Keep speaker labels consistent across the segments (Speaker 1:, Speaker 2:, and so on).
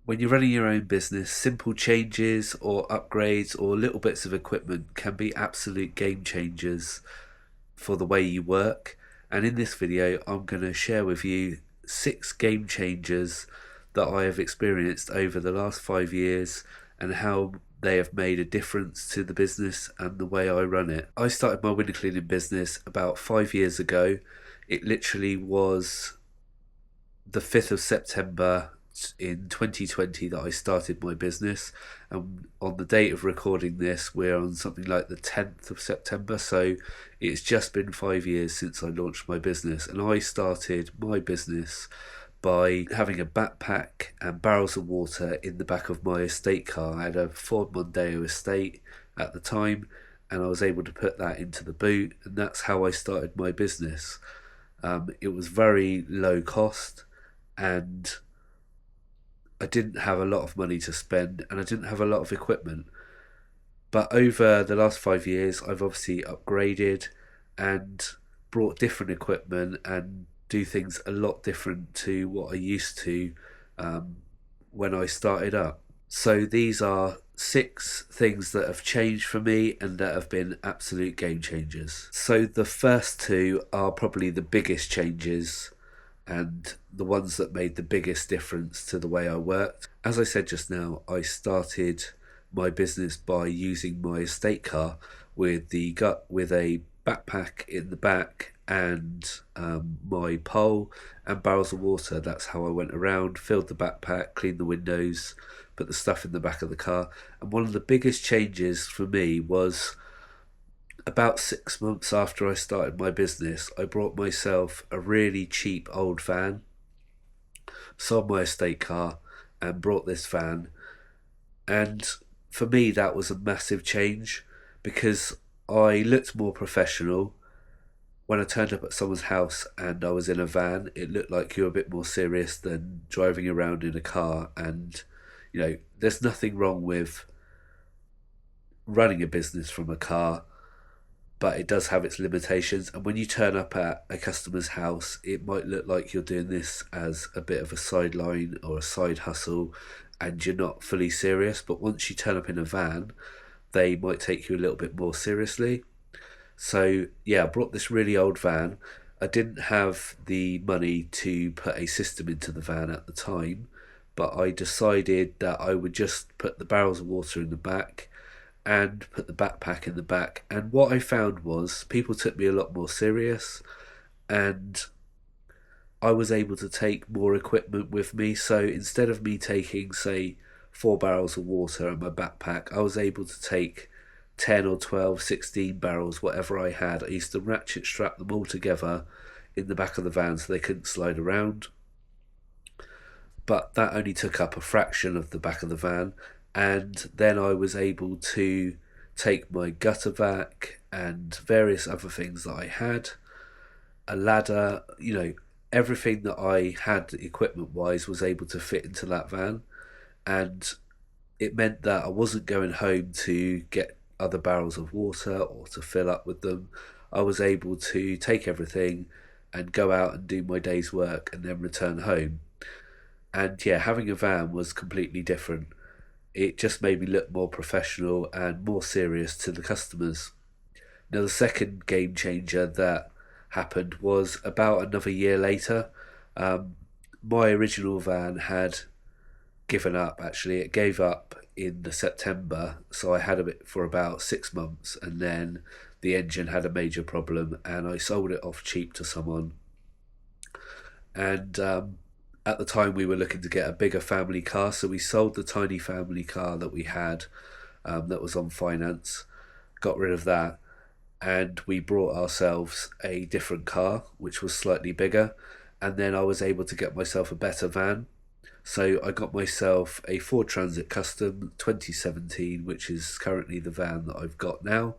Speaker 1: When you're running your own business, simple changes or upgrades or little bits of equipment can be absolute game changers for the way you work. And in this video, I'm going to share with you 6 game changers that I have experienced over the last 5 years and how they have made a difference to the business and the way I run it. I started my window cleaning business about 5 years ago. It literally was the 5th of September in 2020 that I started my business, and on the date of recording this we're on something like the 10th of September, so it's just been 5 years since I launched my business. And I started my business by having a backpack and barrels of water in the back of my estate car. I had a Ford Mondeo estate at the time, and I was able to put that into the boot, and that's how I started my business. It was very low cost, and I didn't have a lot of money to spend, and I didn't have a lot of equipment. But over the last 5 years, I've obviously upgraded and brought different equipment and do things a lot different to what I used to when I started up. So these are 6 things that have changed for me and that have been absolute game changers. So the first 2 are probably the biggest changes and the ones that made the biggest difference to the way I worked. As I said just now, I started my business by using my estate car with a backpack in the back and my pole and barrels of water. That's how I went around, filled the backpack, cleaned the windows, put the stuff in the back of the car. And one of the biggest changes for me was about 6 months after I started my business, I brought myself a really cheap old van, sold my estate car, and brought this van. And for me, that was a massive change because I looked more professional. When I turned up at someone's house and I was in a van, it looked like you were a bit more serious than driving around in a car. And, there's nothing wrong with running a business from a car, but it does have its limitations. And when you turn up at a customer's house, it might look like you're doing this as a bit of a sideline or a side hustle and you're not fully serious. But once you turn up in a van, they might take you a little bit more seriously. So yeah, I brought this really old van. I didn't have the money to put a system into the van at the time, but I decided that I would just put the barrels of water in the back and put the backpack in the back. And what I found was people took me a lot more serious, and I was able to take more equipment with me. So instead of me taking, say, 4 barrels of water in my backpack, I was able to take 10 or 12, 16 barrels, whatever I had. I used to ratchet strap them all together in the back of the van so they couldn't slide around. But that only took up a fraction of the back of the van. And then I was able to take my gutter vac and various other things that I had, a ladder, everything that I had equipment wise was able to fit into that van. And it meant that I wasn't going home to get other barrels of water or to fill up with them. I was able to take everything and go out and do my day's work and then return home. And yeah, having a van was completely different. It just made me look more professional and more serious to the customers. Now, the second game changer that happened was about another year later. My original van had given up, actually. It gave up in the September, so I had it for about 6 months, and then the engine had a major problem, and I sold it off cheap to someone. And at the time we were looking to get a bigger family car, so we sold the tiny family car that we had that was on finance, got rid of that, and we brought ourselves a different car which was slightly bigger. And then I was able to get myself a better van, so I got myself a Ford Transit Custom 2017, which is currently the van that I've got now.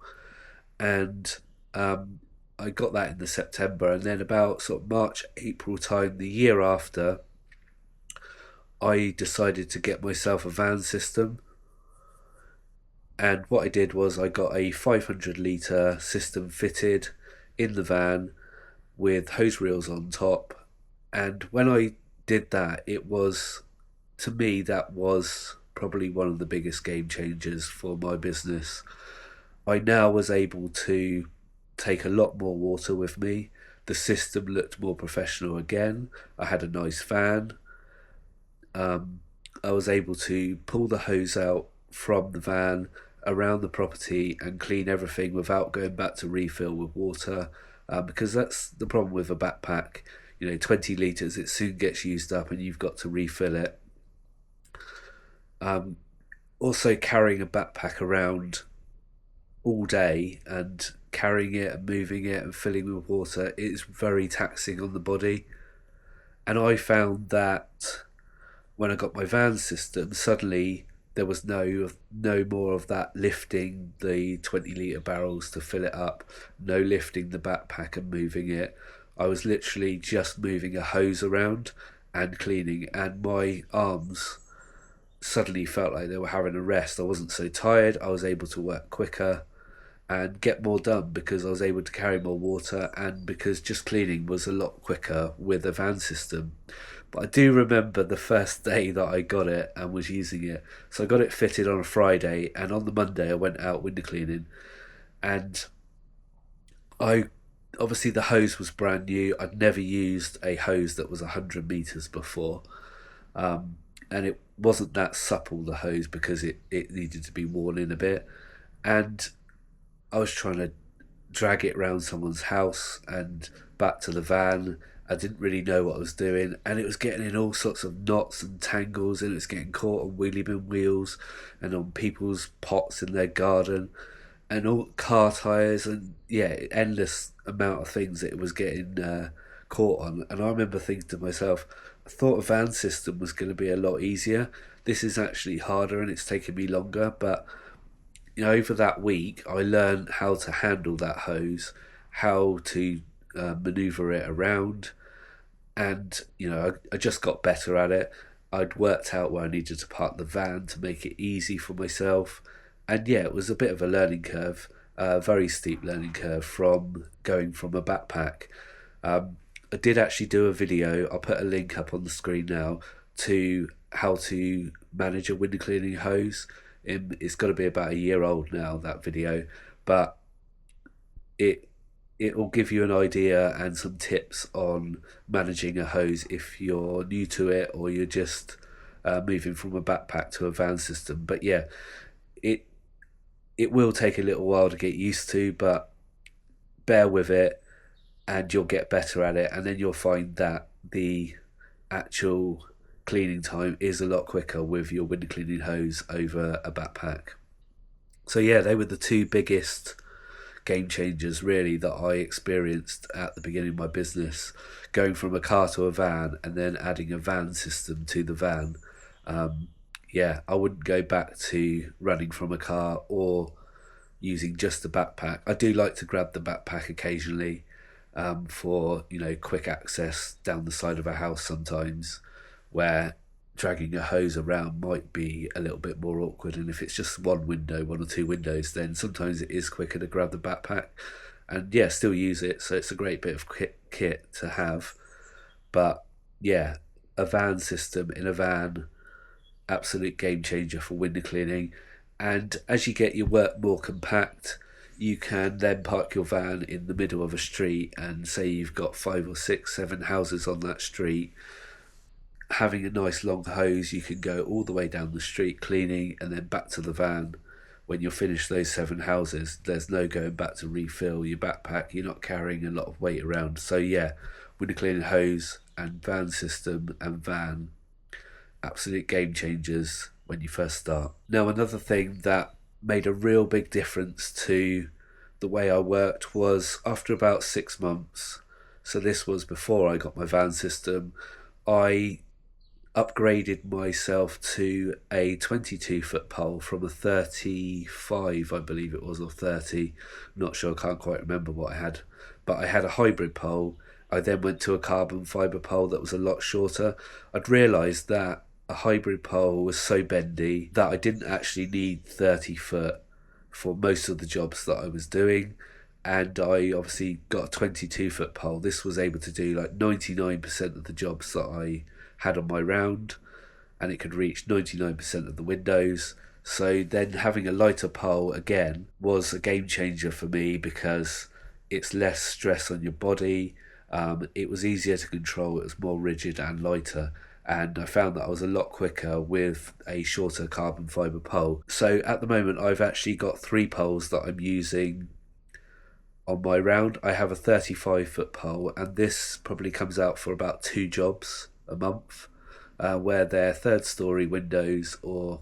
Speaker 1: And I got that in the September, and then about sort of March, April time the year after, I decided to get myself a van system. And what I did was I got a 500 litre system fitted in the van with hose reels on top. And when I did that, it was to me, that was probably one of the biggest game changers for my business. I now was able to take a lot more water with me. The system looked more professional again. I had a nice fan. I was able to pull the hose out from the van around the property and clean everything without going back to refill with water, because that's the problem with a backpack. 20 litres, it soon gets used up and you've got to refill it. Also, carrying a backpack around all day and carrying it and moving it and filling with water is very taxing on the body. And I found that when I got my van system, suddenly there was no more of that lifting the 20-litre barrels to fill it up, no lifting the backpack and moving it. I was literally just moving a hose around and cleaning, and my arms suddenly felt like they were having a rest. I wasn't so tired. I was able to work quicker and get more done because I was able to carry more water, and because just cleaning was a lot quicker with a van system. But I do remember the first day that I got it and was using it. So I got it fitted on a Friday, and on the Monday I went out window cleaning, and I obviously the hose was brand new. I'd never used a hose that was 100 meters before, and it wasn't that supple, the hose, because it needed to be worn in a bit, and I was trying to drag it around someone's house and back to the van. I didn't really know what I was doing, and it was getting in all sorts of knots and tangles, and it was getting caught on wheelie bin wheels and on people's pots in their garden and all car tyres, and endless amount of things that it was getting caught on. And I remember thinking to myself, I thought a van system was going to be a lot easier. This is actually harder and it's taken me longer. But over that week I learned how to handle that hose, how to maneuver it around, and I just got better at it. I'd worked out where I needed to park the van to make it easy for myself, and it was a bit of a learning curve, a very steep learning curve from going from a backpack. I did actually do a video, I'll put a link up on the screen now, to how to manage a window cleaning hose. It's got to be about a year old now, that video, but it will give you an idea and some tips on managing a hose if you're new to it or you're just moving from a backpack to a van system. But it will take a little while to get used to, but bear with it and you'll get better at it, and then you'll find that the actual cleaning time is a lot quicker with your window cleaning hose over a backpack. So they were the two biggest game changers really that I experienced at the beginning of my business, going from a car to a van and then adding a van system to the van. I wouldn't go back to running from a car or using just the backpack. I do like to grab the backpack occasionally for quick access down the side of a house sometimes, where dragging a hose around might be a little bit more awkward, and if it's just one or two windows, then sometimes it is quicker to grab the backpack and still use it. So it's a great bit of kit to have. But a van system in a van, absolute game changer for window cleaning. And as you get your work more compact, you can then park your van in the middle of a street, and say you've got 5 or 6, 7 houses on that street. Having a nice long hose, you can go all the way down the street cleaning and then back to the van. When you're finished those 7 houses, there's no going back to refill your backpack. You're not carrying a lot of weight around. So window cleaning hose and van system and van, absolute game changers when you first start. Now, another thing that made a real big difference to the way I worked was after about 6 months. So this was before I got my van system. I upgraded myself to a 22-foot pole from a 35, I believe it was, or 30. Not sure, I can't quite remember what I had. But I had a hybrid pole. I then went to a carbon fibre pole that was a lot shorter. I'd realised that a hybrid pole was so bendy that I didn't actually need 30 foot for most of the jobs that I was doing. And I obviously got a 22-foot pole. This was able to do like 99% of the jobs that I had on my round. and it could reach 99% of the windows. So then having a lighter pole again was a game changer for me because it's less stress on your body. It was easier to control, it was more rigid and lighter, and I found that I was a lot quicker with a shorter carbon fibre pole. So at the moment I've actually got 3 poles that I'm using on my round. I have a 35-foot pole, and this probably comes out for about 2 jobs a month, where they're 3rd story windows or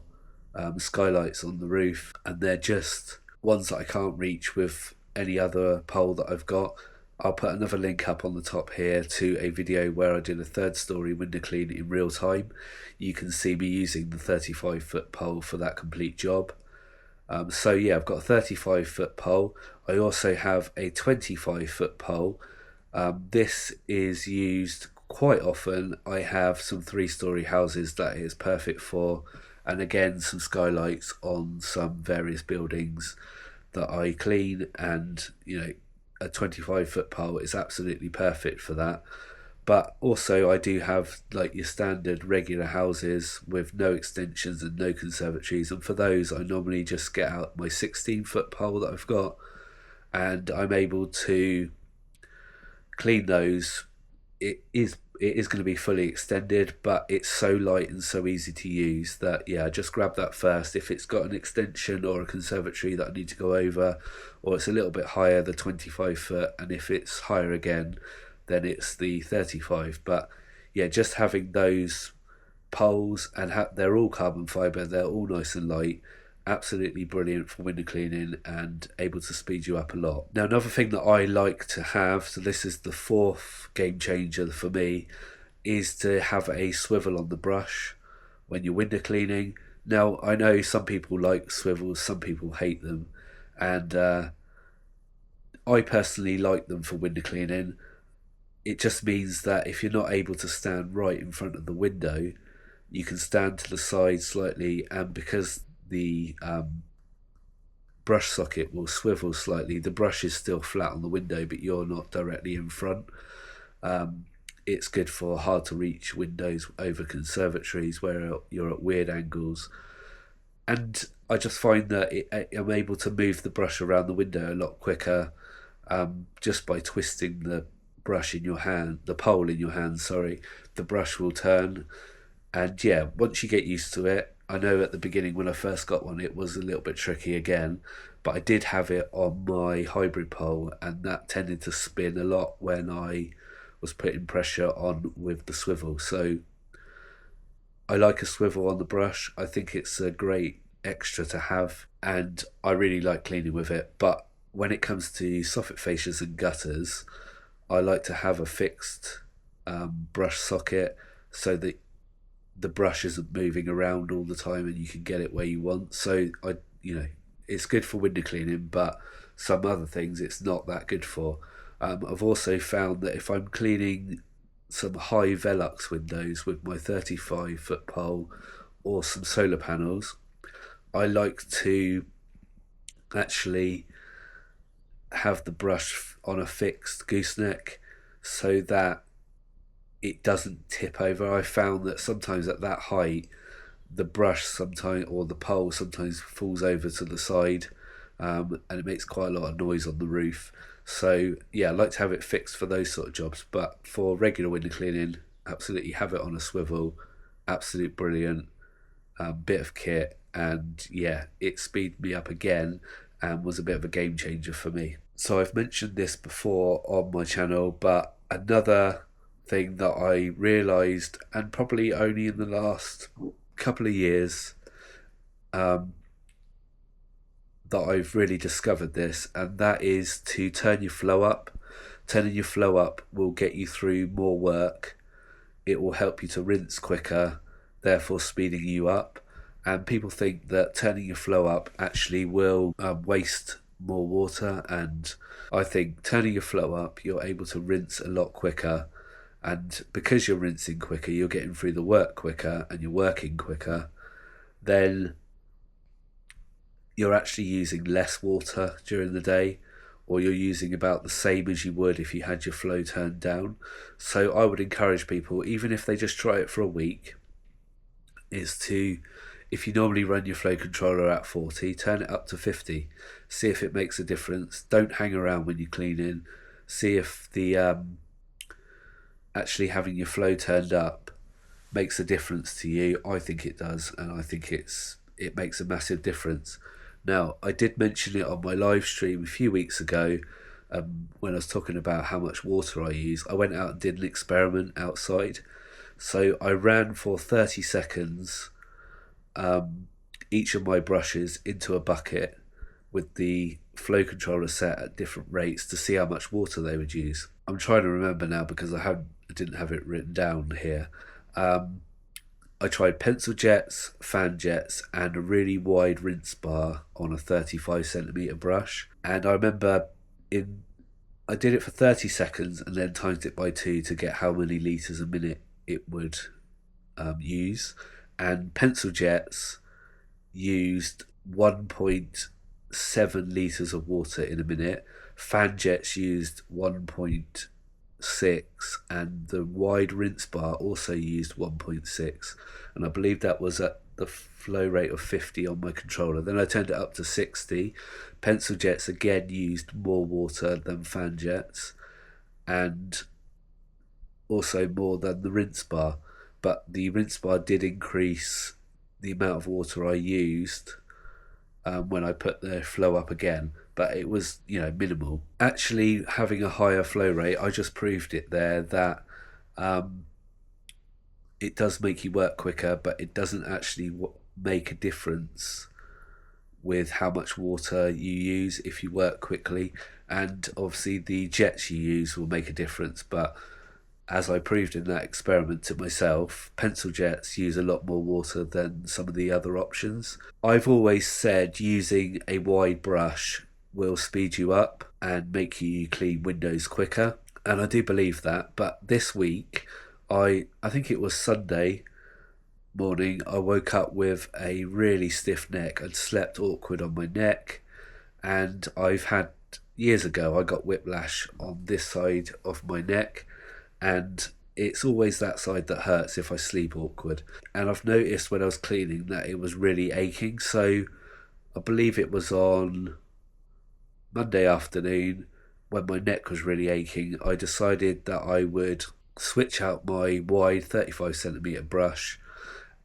Speaker 1: skylights on the roof, and they're just ones that I can't reach with any other pole that I've got. I'll put another link up on the top here to a video where I did a 3rd story window clean in real time. You can see me using the 35-foot pole for that complete job. So yeah, I've got a 35-foot pole. I also have a 25-foot pole. This is used quite often. I have some 3-story houses that it is perfect for, and again some skylights on some various buildings that I clean, and you know, a 25-foot pole is absolutely perfect for that. But also I do have like your standard regular houses with no extensions and no conservatories, and for those I normally just get out my 16-foot pole that I've got, and I'm able to clean those. It is going to be fully extended, but it's so light and so easy to use that yeah, just grab that first. If it's got an extension or a conservatory that I need to go over, or it's a little bit higher, the 25-foot, and if it's higher again, then it's the 35. But yeah, just having those poles, and they're all carbon fibre, they're all nice and light, absolutely brilliant for window cleaning and able to speed you up a lot. Now another thing that I like to have, so this is the 4th game changer for me, is to have a swivel on the brush when you're window cleaning. Now I know some people like swivels, some people hate them, and I personally like them for window cleaning. It just means that if you're not able to stand right in front of the window, you can stand to the side slightly, and because the brush socket will swivel slightly, the brush is still flat on the window but you're not directly in front. It's good for hard to reach windows over conservatories where you're at weird angles, and I just find that I'm able to move the brush around the window a lot quicker, just by twisting the brush in your hand, the pole in your hand, sorry. The brush will turn, and yeah, once you get used to it, I know at the beginning when I first got one it was a little bit tricky again, but I did have it on my hybrid pole, and that tended to spin a lot when I was putting pressure on with the swivel. So I like a swivel on the brush. I think it's a great extra to have, and I really like cleaning with it. But when it comes to soffit fascias and gutters, I like to have a fixed brush socket so that the brush isn't moving around all the time and you can get it where you want. So it's good for window cleaning, but some other things it's not that good for. I've also found that if I'm cleaning some high Velux windows with my 35-foot pole or some solar panels, I like to actually have the brush on a fixed gooseneck so that it doesn't tip over. I found that sometimes at that height the brush sometimes, or the pole sometimes, falls over to the side, and it makes quite a lot of noise on the roof. So yeah, I like to have it fixed for those sort of jobs, but for regular window cleaning, absolutely have it on a swivel. Absolute brilliant bit of kit, and yeah, it speeded me up again and was a bit of a game changer for me. So I've mentioned this before on my channel, but another thing that I realised, and probably only in the last couple of years, that I've really discovered this, and that is to turn your flow up. Turning your flow up will get you through more work. It will help you to rinse quicker, therefore speeding you up. And people think that turning your flow up actually will waste more water, and I think turning your flow up, you're able to rinse a lot quicker, and because you're rinsing quicker, you're getting through the work quicker and you're working quicker, then you're actually using less water during the day, or you're using about the same as you would if you had your flow turned down. So I would encourage people, even if they just try it for a week, is to, if you normally run your flow controller at 40, turn it up to 50. See if it makes a difference. Don't hang around when you're cleaning. See if the actually having your flow turned up makes a difference to you. I think it does, and I think it makes a massive difference. Now, I did mention it on my live stream a few weeks ago, when I was talking about how much water I use. I went out and did an experiment outside. So I ran for 30 seconds each of my brushes into a bucket with the flow controller set at different rates to see how much water they would use. I'm trying to remember now because I didn't have it written down here. I tried pencil jets, fan jets, and a really wide rinse bar on a 35cm brush. And I remember I did it for 30 seconds and then timed it by 2 to get how many litres a minute it would use. And pencil jets used 1.7 litres of water in a minute. Fan jets used 1.6, and the wide rinse bar also used 1.6, and I believe that was at the flow rate of 50 on my controller. Then I turned it up to 60. Pencil jets again used more water than fan jets, and also more than the rinse bar, but the rinse bar did increase the amount of water I used when I put the flow up again, but it was, minimal. Actually having a higher flow rate, I just proved it there, that it does make you work quicker, but it doesn't actually make a difference with how much water you use if you work quickly. And obviously the jets you use will make a difference, but as I proved in that experiment to myself, pencil jets use a lot more water than some of the other options. I've always said using a wide brush will speed you up and make you clean windows quicker, and I do believe that. But this week, I think it was Sunday morning, I woke up with a really stiff neck and slept awkward on my neck, and I've had, years ago, I got whiplash on this side of my neck, and it's always that side that hurts if I sleep awkward. And I've noticed when I was cleaning that it was really aching, so I believe it was on Monday afternoon when my neck was really aching, I decided that I would switch out my wide 35cm brush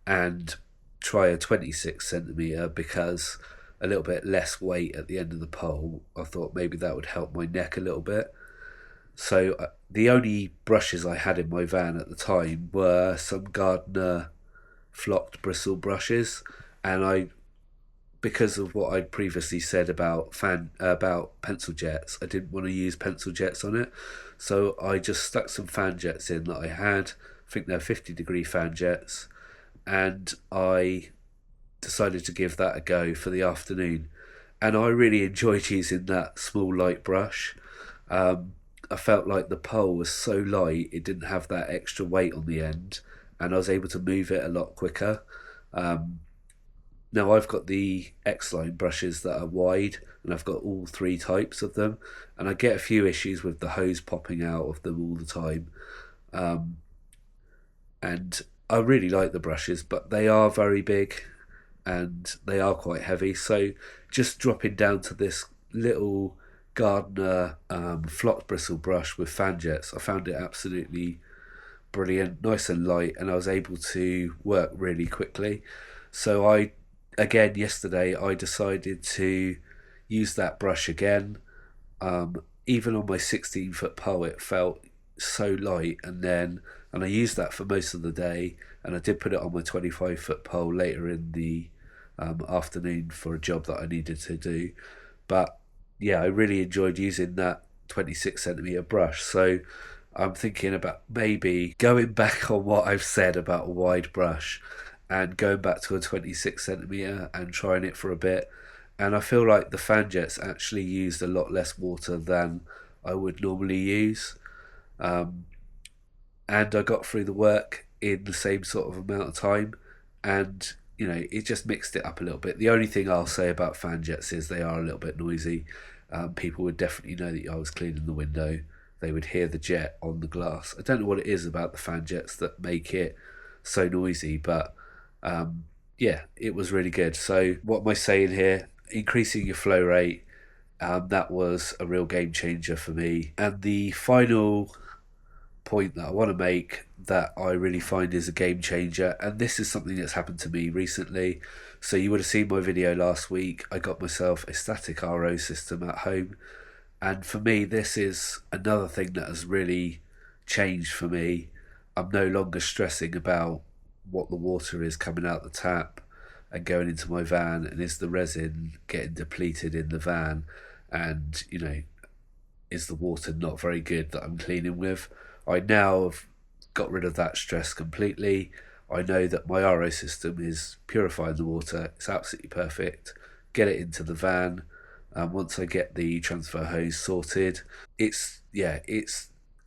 Speaker 1: and try a 26cm, because a little bit less weight at the end of the pole, I thought maybe that would help my neck a little bit. So the only brushes I had in my van at the time were some Gardener flocked bristle brushes, and because of what I'd previously said about pencil jets, I didn't want to use pencil jets on it, so I just stuck some fan jets in that I had. I think they're 50-degree fan jets, and I decided to give that a go for the afternoon, and I really enjoyed using that small light brush. I felt like the pole was so light, it didn't have that extra weight on the end, and I was able to move it a lot quicker. Now I've got the X-Line brushes that are wide, and I've got all 3 types of them, and I get a few issues with the hose popping out of them all the time. And I really like the brushes, but they are very big and they are quite heavy, so just dropping down to this little Gardener flocked bristle brush with fan jets, I found it absolutely brilliant, nice and light, and I was able to work really quickly. So yesterday I decided to use that brush again. Even on my 16-foot pole it felt so light, and I used that for most of the day, and I did put it on my 25-foot pole later in the afternoon for a job that I needed to do. But yeah, I really enjoyed using that 26cm brush, so I'm thinking about maybe going back on what I've said about a wide brush and going back to a 26cm and trying it for a bit. And I feel like the fan jets actually used a lot less water than I would normally use, and I got through the work in the same sort of amount of time, and it just mixed it up a little bit. The only thing I'll say about fan jets is they are a little bit noisy. People would definitely know that I was cleaning the window. They would hear the jet on the glass. I don't know what it is about the fan jets that make it so noisy, but Yeah, it was really good. So what am I saying here? Increasing your flow rate, that was a real game changer for me. And the final point that I want to make that I really find is a game changer, and this is something that's happened to me recently. So you would have seen my video last week. I got myself a static RO system at home, and for me this is another thing that has really changed for me. I'm no longer stressing about what the water is coming out the tap and going into my van, and is the resin getting depleted in the van, and is the water not very good that I'm cleaning with. I now have got rid of that stress completely. I know that my RO system is purifying the water. It's absolutely perfect. Get it into the van. Once I get the transfer hose sorted, it's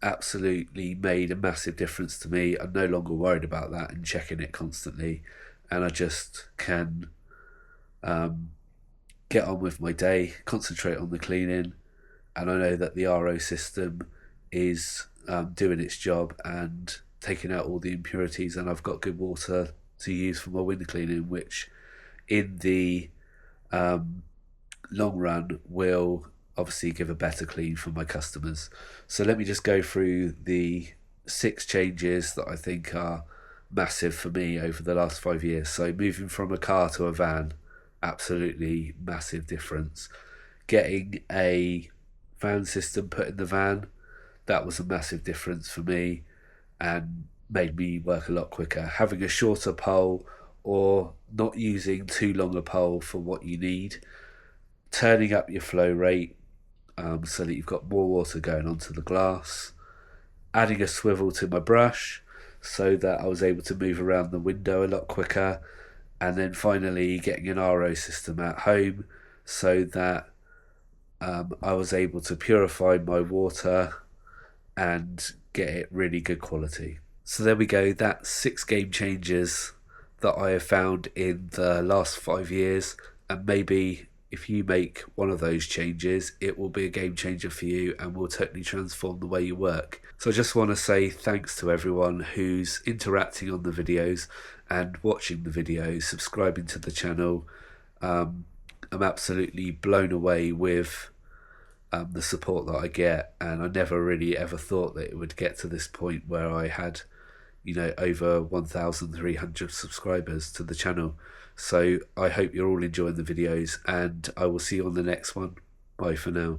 Speaker 1: absolutely made a massive difference to me. I'm no longer worried about that and checking it constantly, and I just can get on with my day, concentrate on the cleaning, and I know that the RO system is doing its job and taking out all the impurities, and I've got good water to use for my window cleaning, which in the long run will obviously give a better clean for my customers. So let me just go through the 6 changes that I think are massive for me over the last 5 years. So moving from a car to a van, absolutely massive difference. Getting a fan system put in the van, that was a massive difference for me and made me work a lot quicker. Having a shorter pole or not using too long a pole for what you need, turning up your flow rate so that you've got more water going onto the glass, adding a swivel to my brush so that I was able to move around the window a lot quicker, and then finally getting an RO system at home so that I was able to purify my water and get it really good quality. So there we go, that's 6 game changers that I have found in the last 5 years, and maybe if you make one of those changes, it will be a game changer for you and will totally transform the way you work. So I just want to say thanks to everyone who's interacting on the videos and watching the videos, subscribing to the channel. I'm absolutely blown away with the support that I get, and I never really ever thought that it would get to this point where I had over 1,300 subscribers to the channel. So I hope you're all enjoying the videos, and I will see you on the next one. Bye for now.